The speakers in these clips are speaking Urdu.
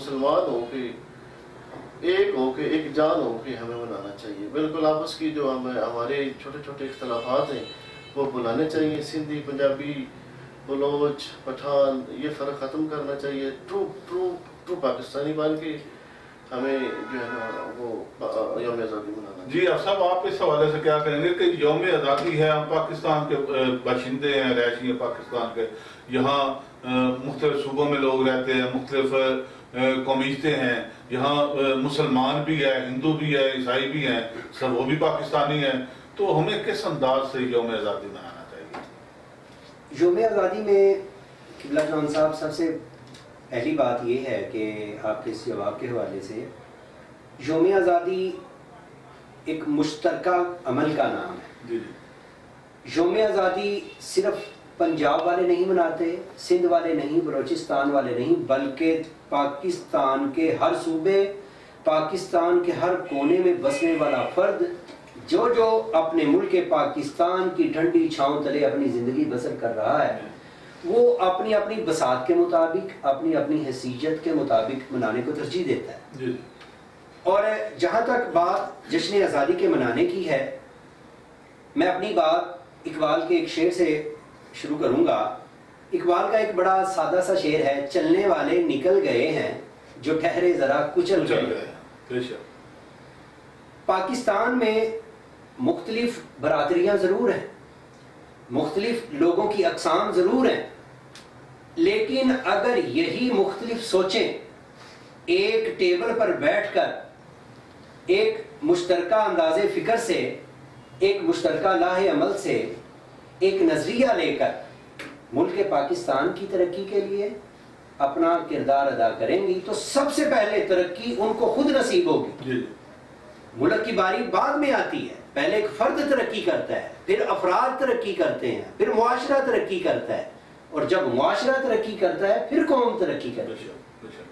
مسلمان ہو کے ایک ہو کے ایک جان ہو کے ہمیں منانا چاہیے. بالکل آپس کی جو ہمارے چھوٹے چھوٹے اختلافات ہیں وہ بلانے چاہیے. سندھی، پنجابی، بلوچ، پٹھان، یہ فرق ختم کرنا چاہیے. ٹرو پاکستانی بن کے ہمیں جو ہے نا وہ یوم آزادی منانا. جی صاحب، آپ اس حوالے سے کیا کہیں گے کہ یوم آزادی ہے، ہم پاکستان کے باشندے ہیں، رہائشی ہیں پاکستان کے، یہاں مختلف صوبوں میں لوگ رہتے ہیں، مختلف قومیتیں ہیں، یہاں مسلمان بھی ہے، ہندو بھی ہے، عیسائی بھی ہیں، سب وہ بھی پاکستانی ہیں، تو ہمیں کس انداز سے یوم آزادی منانا چاہیے؟ یوم آزادی میں قبلہ جان صاحب سب سے پہلی بات یہ ہے کہ آپ کے اس جواب کے حوالے سے یوم آزادی ایک مشترکہ عمل کا نام ہے. جی یوم آزادی صرف پنجاب والے نہیں مناتے، سندھ والے نہیں، بلوچستان والے نہیں، بلکہ پاکستان کے ہر صوبے، پاکستان کے ہر کونے میں بسنے والا فرد جو اپنے ملک پاکستان کی ٹھنڈی چھاؤں تلے اپنی زندگی بسر کر رہا ہے، وہ اپنی اپنی بساط کے مطابق، اپنی اپنی حیثیت کے مطابق منانے کو ترجیح دیتا ہے. اور جہاں تک بات جشن آزادی کے منانے کی ہے، میں اپنی بات اقبال کے ایک شعر سے شروع کروں گا. اقبال کا ایک بڑا سادہ سا شعر ہے: چلنے والے نکل گئے ہیں جو ٹھہرے ذرا کچل گئے. پاکستان میں مختلف برادریاں ضرور ہیں، مختلف لوگوں کی اقسام ضرور ہیں، لیکن اگر یہی مختلف سوچیں ایک ٹیبل پر بیٹھ کر ایک مشترکہ انداز فکر سے، ایک مشترکہ لاہ عمل سے، ایک نظریہ لے کر ملک پاکستان کی ترقی کے لیے اپنا کردار ادا کریں گی تو سب سے پہلے ترقی ان کو خود نصیب ہوگی. ملک کی باری بعد میں آتی ہے، پہلے ایک فرد ترقی کرتا ہے، پھر افراد ترقی کرتے ہیں، پھر معاشرہ ترقی کرتا ہے، اور جب معاشرہ ترقی کرتا ہے پھر قوم ترقی کرتی ہے.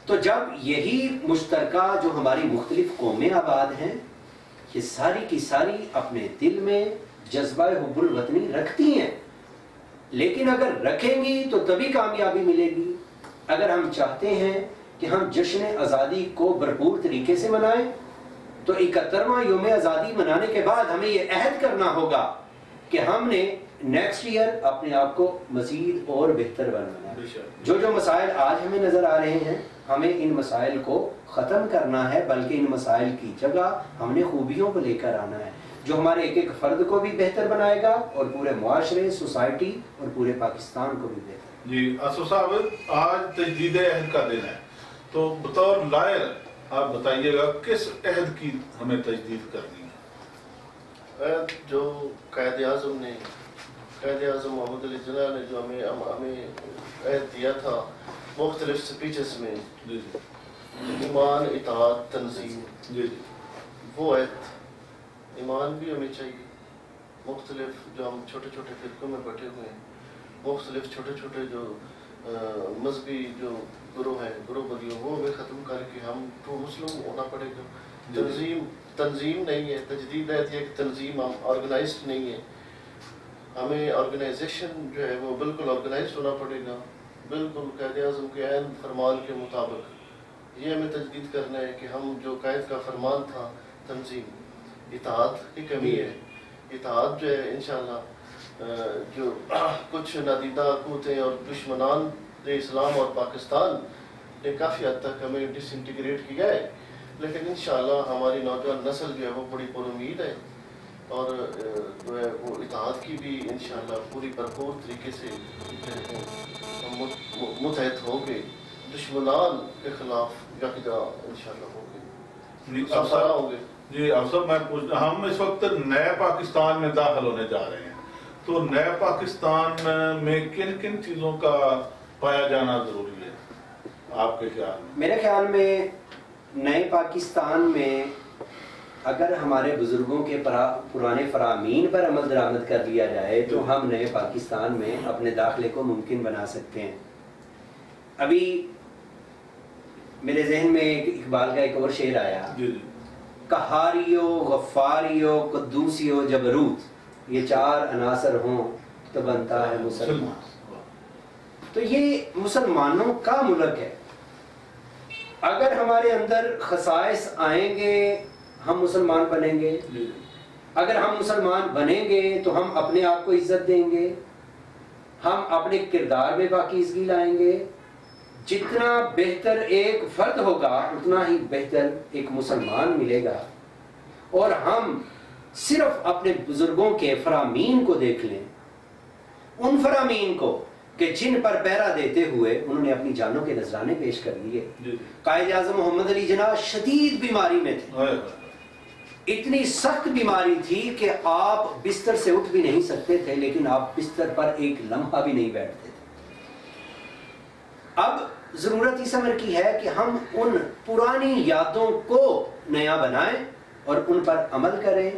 تو جب یہی مشترکہ جو ہماری مختلف قومیں آباد ہیں، یہ ساری کی ساری اپنے دل میں جذبہ حب الوطنی رکھتی ہیں، لیکن اگر رکھیں گی تو تبھی کامیابی ملے گی. اگر ہم چاہتے ہیں کہ ہم جشن آزادی کو بھرپور طریقے سے منائیں تو 71واں یوم آزادی منانے کے بعد ہمیں یہ عہد کرنا ہوگا کہ ہم نے نیکسٹ ایئر اپنے آپ کو مزید اور بہتر بنانا ہے. جو مسائل آج ہمیں نظر آ رہے ہیں، ہمیں ان مسائل کو ختم کرنا ہے، بلکہ ان مسائل کی جگہ ہم نے خوبیوں کو لے کر آنا ہے جو ہمارے ایک ایک فرد کو بھی بہتر بنائے گا اور پورے معاشرے، سوسائٹی اور پورے پاکستان کو بھی بہتر. جی اسد صاحب، آج تجدید عہد کا دن ہے، تو بطور لائر آپ بتائیے گا کس عہد کی ہمیں تجدید کرنی ہے؟ عہد جو قائد اعظم محمد علی جناح نے جو ہمیں عہد دیا تھا مختلف سپیچز میں، ایمان، اطاعت، تنظیم، وہ عہد ایمان بھی ہمیں چاہیے. مختلف جو ہم چھوٹے چھوٹے فرقوں میں بیٹھے ہوئے ہیں، مختلف چھوٹے چھوٹے جو مذہبی جو گروہ ہیں، گروہ بندیوں، وہ ہمیں ختم کر کے ہم تو مسلم ہونا پڑے گا. تنظیم نہیں ہے، تجدید عہد ہے کہ تنظیم، ہم آرگنائزڈ نہیں ہے. ہمیں آرگنائزیشن جو ہے وہ بالکل آرگنائزڈ ہونا پڑے گا، بالکل قائد اعظم کے عین فرمان کے مطابق. یہ ہمیں تجدید کرنا ہے کہ ہم جو قائد کا فرمان تھا تنظیم، اطاعت کی کمی ہے. اطاعت جو ہے انشاءاللہ جو کچھ نادیدہ قوتیں اور دشمنان اسلام اور پاکستان نے کافی حد تک ہمیں ڈس انٹیگریٹ کیا ہے، لیکن انشاءاللہ ہماری نوجوان نسل جو ہے وہ بڑی پر امید ہے، اور جو ہے وہ اطاعت کی بھی انشاءاللہ پوری بھرپور طریقے سے ہم متحد ہو گئے، دشمنان کے خلاف یکجا انشاءاللہ ہو گئے. جی افسر، میں پوچھنا، ہم اس وقت نئے پاکستان میں داخل ہونے جا رہے ہیں، تو نئے پاکستان میں کن کن چیزوں کا پایا جانا ضروری ہے آپ کے خیال میں؟ میرے خیال میں نئے پاکستان میں اگر ہمارے بزرگوں کے پرانے فرامین پر عمل درآمد کر لیا جائے تو ہم نئے پاکستان میں اپنے داخلے کو ممکن بنا سکتے ہیں. ابھی میرے ذہن میں اقبال کا ایک اور شعر آیا: قہاریو، غفاریو، قدوسیو، جبروت، یہ چار عناصر ہوں تو بنتا ہے مسلمان. تو یہ مسلمانوں کا ملک ہے، اگر ہمارے اندر خصائص آئیں گے ہم مسلمان بنیں گے. اگر ہم مسلمان بنیں گے تو ہم اپنے آپ کو عزت دیں گے, ہم اپنے کردار میں پاکیزگی لائیں گے. جتنا بہتر ایک فرد ہوگا اتنا ہی بہتر ایک مسلمان ملے گا. اور ہم صرف اپنے بزرگوں کے فرامین کو دیکھ لیں, ان فرامین کو کہ جن پر پہرا دیتے ہوئے انہوں نے اپنی جانوں کے نذرانے پیش کر دیے. قائد اعظم محمد علی جناح شدید بیماری میں تھے, اتنی سخت بیماری تھی کہ آپ بستر سے اٹھ بھی نہیں سکتے تھے, لیکن آپ بستر پر ایک لمحہ بھی نہیں بیٹھتے تھے. اب ضرورت اس امر کی ہے کہ ہم ان پرانی یادوں کو نیا بنائیں اور ان پر عمل کریں.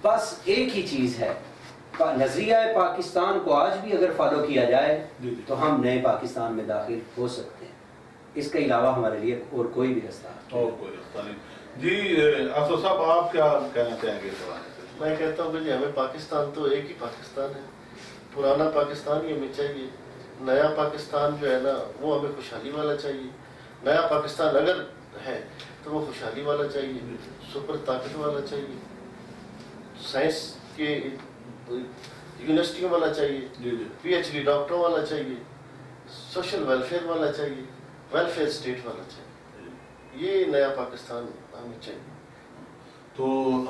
بس ایک ہی چیز ہے, نظریہ پاکستان کو آج بھی اگر فالو کیا جائے تو ہم نئے پاکستان میں داخل ہو سکتے ہیں. اس کے علاوہ ہمارے لیے اور کوئی بھی رستہ نہیں. جی افسر صاحب آپ کیا کہنا چاہیں گے؟ میں کہتا ہوں کہ جی ہمیں پاکستان تو ایک ہی پاکستان ہے, پرانا پاکستان ہی ہمیں چاہیے. نیا پاکستان جو ہے نا وہ ہمیں خوشحالی والا چاہیے. نیا پاکستان اگر ہے تو وہ خوشحالی والا چاہیے, سپر طاقت والا چاہیے, سائنس کے یونیورسٹیوں والا چاہیے, پی ایچ ڈی ڈاکٹروں والا چاہیے, سوشل ویلفیئر والا چاہیے, ویلفیئر اسٹیٹ والا چاہیے. یہ نیا پاکستان ہمیں چاہیے. تو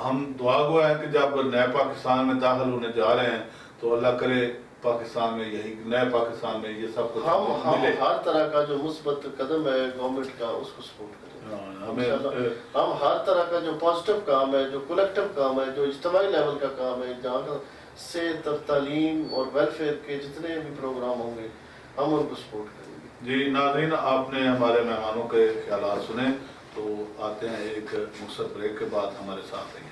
ہم دعا گو ہے کہ جب نئے پاکستان میں داخل ہونے جا رہے ہیں تو اللہ کرے پاکستان میں یہی نئے پاکستان میں یہ سب کچھ ہم ہر طرح کا جو مثبت قدم ہے گورنمنٹ کا اس کو سپورٹ کریں. ہم ہر طرح کا جو پازیٹیو کام ہے, جو کولیکٹیو کام ہے, جو اجتماعی لیول کا کام ہے, جہاں سے تعلیم اور ویلفیئر کے جتنے بھی پروگرام ہوں گے ہم ان کو سپورٹ کریں گے. جی ناظرین, آپ نے ہمارے مہمانوں کے خیالات سنے, تو آتے ہیں ایک مختصر بریک کے بعد. ہمارے ساتھ رہیے.